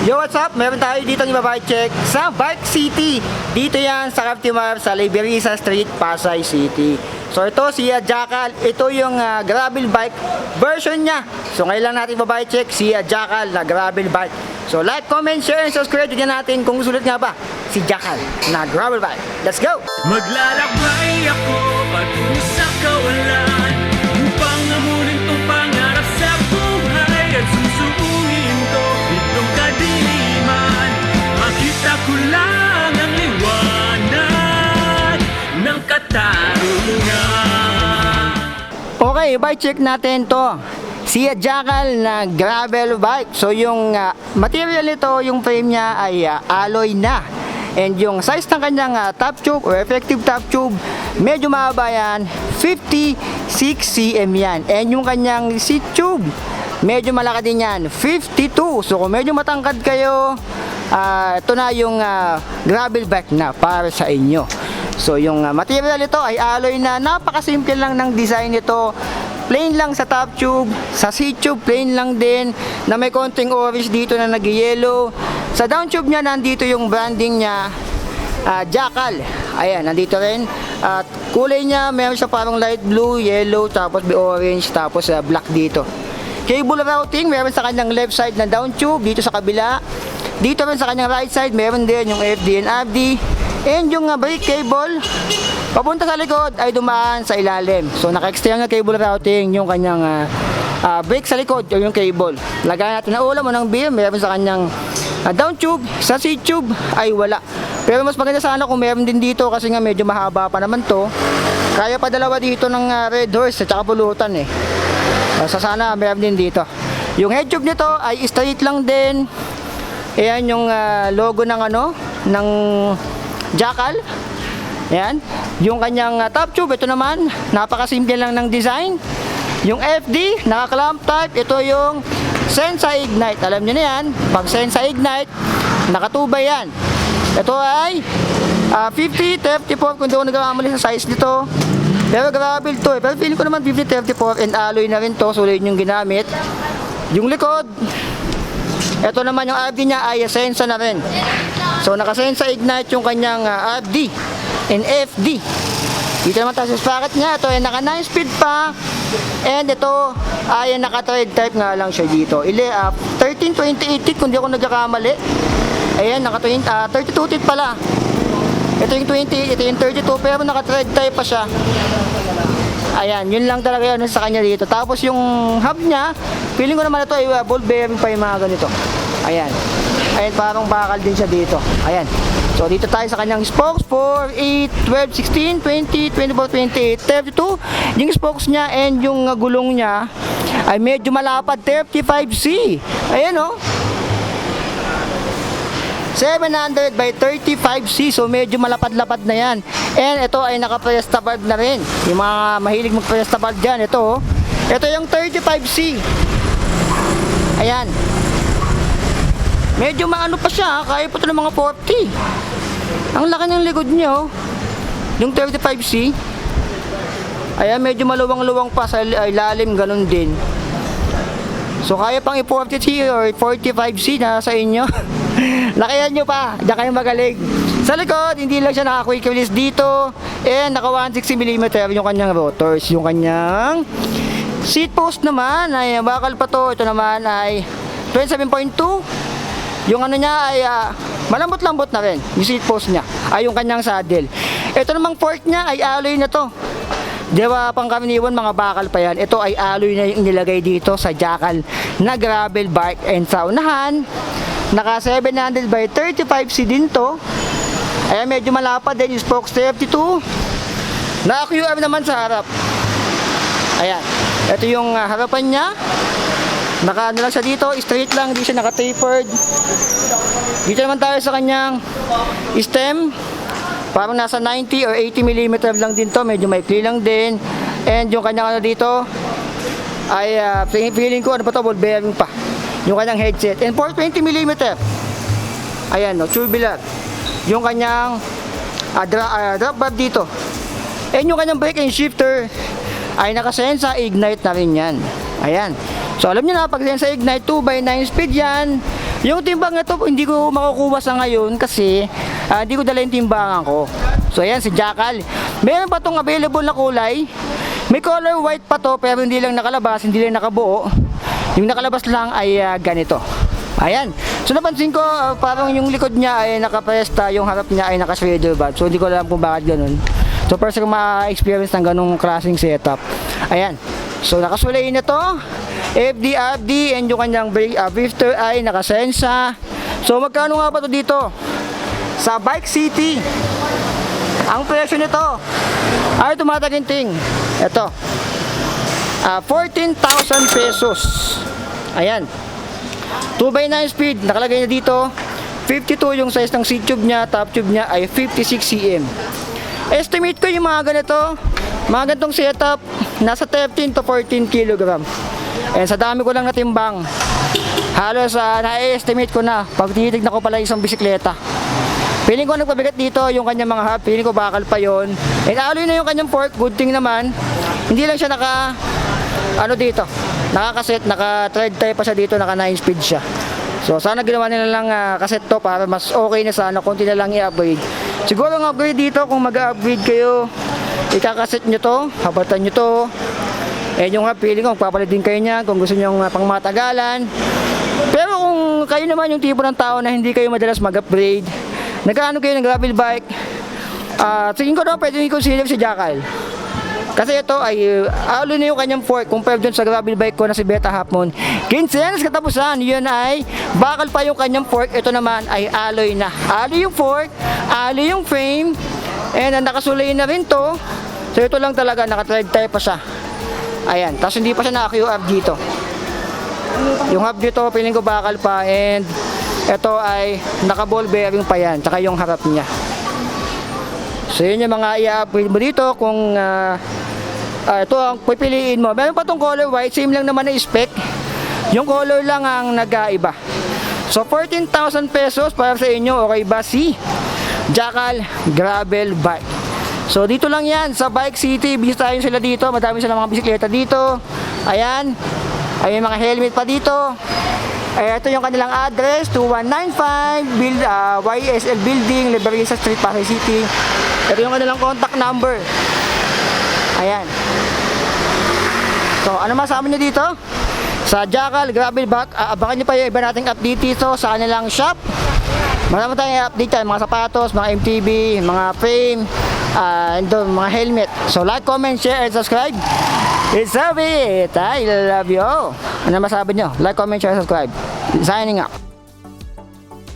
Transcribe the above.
Yo, what's up? Meron tayo dito ng bike check sa Bike City. Dito yan sa Captimar sa Liberisa Street, Pasay City. So ito si Jackal. Ito yung gravel bike version niya. So ngayon lang natin bike check si Jackal na gravel bike. So like, comment, share, and subscribe. Tignan natin kung sulit nga ba si Jackal na gravel bike. Let's go! Maglalakbay ako patungo sa kawalan upang amunin tong pangarap sa buhay at susuungin to itong kadiliman. Makita ko lang ang liwanag ng katarungan. Okay, bike check natin to. Si Jackal na gravel bike. So yung material nito, yung frame niya ay alloy na. And yung size ng kanyang top tube or effective top tube, medyo mahaba yan, 56 cm yan. And yung kanyang seat tube, medyo malaki din yan, 52. So kung medyo matangkad kayo, ito na yung gravel bike na para sa inyo. So yung material ito ay alloy na, napakasimple lang ng design nito. Plain lang sa top tube, sa seat tube plain lang din, na may konting orange dito na nag-yellow. Sa down tube niya, nandito yung branding niya, Jackal. Ayan, nandito rin. At kulay niya, meron siya parang light blue, yellow, tapos may orange, tapos black dito. Cable routing, meron sa kanyang left side na down tube, dito sa kabila. Dito rin sa kanyang right side, meron din yung FD and FD. And yung brake cable, papunta sa likod ay dumaan sa ilalim. So naka-extend na cable routing yung kanyang brake sa likod o yung cable. Lagayan natin na ulam o ng beer, meron sa kanyang down tube. Sa seat tube ay wala. Pero mas maganda sana kung meron din dito kasi nga medyo mahaba pa naman to. Kaya pa dalawa dito ng Red Horse at saka pulutan eh. So sana meron din dito. Yung head tube nito ay straight lang din. Ayan yung logo ng ng Jackal. Ayan. Yung kanyang top tube, ito naman, napakasimple lang ng design. Yung FD, naka-clamp type, ito yung Sensa Ignite. Alam niyo na yan, pag Sensa Ignite, nakatubay yan. Ito ay 50-34, kung hindi ko nagkamali sa size nito. Pero gravel to eh. Pero feeling ko naman 50-34 and alloy na rin to, so yun yung ginamit. Yung likod, ito naman yung FD niya ay Sensa na rin. So naka-Sensa Ignite yung kanyang FD and FD. Dito naman tayo sa sprocket niya. Ito ay naka 9 speed pa. And ito ay naka-thread type nga lang siya dito. 13-20-80 kung di ako nagkakamali. Ayan, naka 32 teeth pala. Ito yung 20, ito yung 32, pero naka-thread type pa siya. Ayan, yun lang talaga yun sa kanya dito. Tapos yung hub niya, feeling ko naman ito ay ball bearing pa yung mga ganito. Ayan. Ayan, parang bakal din siya dito. Ayan. So dito tayo sa kanyang spokes, 4, 8, 12, 16, 20, 24, 28, 32. Yung spokes niya and yung gulong niya ay medyo malapad, 35C. Ayan o. 700 by 35C. So medyo malapad-lapad na yan. And ito ay naka-presta valve na rin. Yung mga mahilig mag-presta valve dyan, ito o. Ito yung 35C. Ayan. Medyo maano pa siya, kaya pa ito ng mga 40. Ang laki ng likod niya, oh. Yung 35C. Ayan, medyo maluwang-luwang pa sa ilalim, ganun din. So, kaya pang i-40C or 45C na sa inyo. Lakihan nyo pa, diyan kayo magaling. Sa likod, hindi lang siya naka-quick release dito. And naka 160mm yung kanyang rotors. Yung kanyang seat post naman, ay bakal pa to. Ito naman ay 27.2. Yung niya ay malambot-lambot na rin. Yung seat post niya ay yung kanyang saddle. Ito namang fork niya ay alloy na to. Di ba pangkaraniwan mga bakal pa yan. Ito ay alloy na yung inilagay dito sa Jackal na gravel bike. And sa unahan, naka 700 by 35C din to. Ayan, medyo malapad din yung spokes, 32. Naka QM naman sa harap. Ayan. Ito yung harapan niya. Naka lang siya dito, straight lang, hindi siya naka-tapered. Dito naman tayo sa kanyang stem. Parang nasa 90 or 80mm lang din to, medyo maikli lang din. And yung kanyang dito ay feeling ko ano pa to, ball bearing pa. Yung kanyang headset. And for 20mm. Ayan, no, tubular. Yung kanyang drop valve dito. And yung kanyang brake and shifter ay naka-Sensa Ignite na rin yan. Ayan. So alam niyo na, pag Sensa Ignite 2x9 speed yan, Yung timbang na to, hindi ko makukuha sa ngayon kasi hindi ko dala yung timbangan ko. So ayan, si Jackal. Meron pa tong available na kulay. May color white pa to, pero hindi lang nakalabas, hindi lang nakabuo. Yung nakalabas lang ay ganito. Ayan. So napansin ko, parang yung likod niya ay nakapresta, yung harap niya ay naka-shader bulb. So hindi ko alam kung bakit ganun. So first ko ma-experience ng ganung klaseng setup. Ayan. So nakasulay na to. FD, and yung kanyang drifter ay nakasensa. So magkano nga ba to dito? Sa Bike City. Ang presyo nito ay tumataginting. Ito. 14,000 pesos. Ayan. 2x9 speed, nakalagay na dito. 52 yung size ng seat tube niya, top tube niya ay 56 cm. Estimate ko yung mga ganito, mga ganitong setup, nasa 13 to 14 kg. And sa dami ko lang natimbang, halos na-estimate ko na pag tinitignan ko pala isang bisikleta. Feeling ko nagpabigat dito yung kanyang mga hub, feeling ko bakal pa yon. And aloy na yung kanyang fork, good thing naman. Hindi lang siya dito, naka-cassette, naka-thread type pa siya dito, naka 9 speed siya. So sana ginawa nila lang cassette to para mas okay na sana, konti na lang i-upgrade. Siguro ang upgrade dito, kung mag-upgrade kayo, ika-cassette nyo to, habatan nyo to. Eh yung feeling ko, magpapalit din kayo niya kung gusto nyo pang matagalan. Pero kung kayo naman yung tipo ng tao na hindi kayo madalas mag-upgrade, nagkaano kayo ng gravel bike, tingin ko na pwede nyo consider si Jackal. Kasi ito ay aloy na yung kanyang fork compared dun sa gravel bike ko na si Beta Half Moon. 15 anos katapusan, yun ay bakal pa yung kanyang fork. Ito naman ay aloy na. Aloy yung fork, aloy yung frame, and nakasulay na rin to. So ito lang talaga, naka-thread type pa siya. Ayan, tapos hindi pa siya naka-QR dito. Yung hub dito, piling ko bakal pa, and ito ay naka-ball bearing pa yan, tsaka yung harap niya. So yun yung mga i-upgrade mo dito kung ito ang pipiliin mo. Meron pa tong color white, same lang naman na spec. Yung color lang ang nag-aiba. So 14,000 pesos para sa inyo, okay ba si Jackal Gravel Bike? So dito lang yan sa Bike City, bisitahin sila dito, madami silang mga bisikleta dito. Ayan, ay mga helmet pa dito. Ay, ito yung kanilang address, 2195 YSL Building, Liberisa Street, Pasay City. Ito yung kanilang contact number. Ayan. So ano masabi nyo dito? Sa Jackal Gravel Bike, abangan nyo pa yung iba nating update dito sa kanilang shop. Marami tayong update tayo, mga sapatos, mga MTB, mga frame, and mga helmet. So like, comment, share, and subscribe. It's it. I love you all. Ano masabi nyo? Like, comment, share, subscribe. Signing up.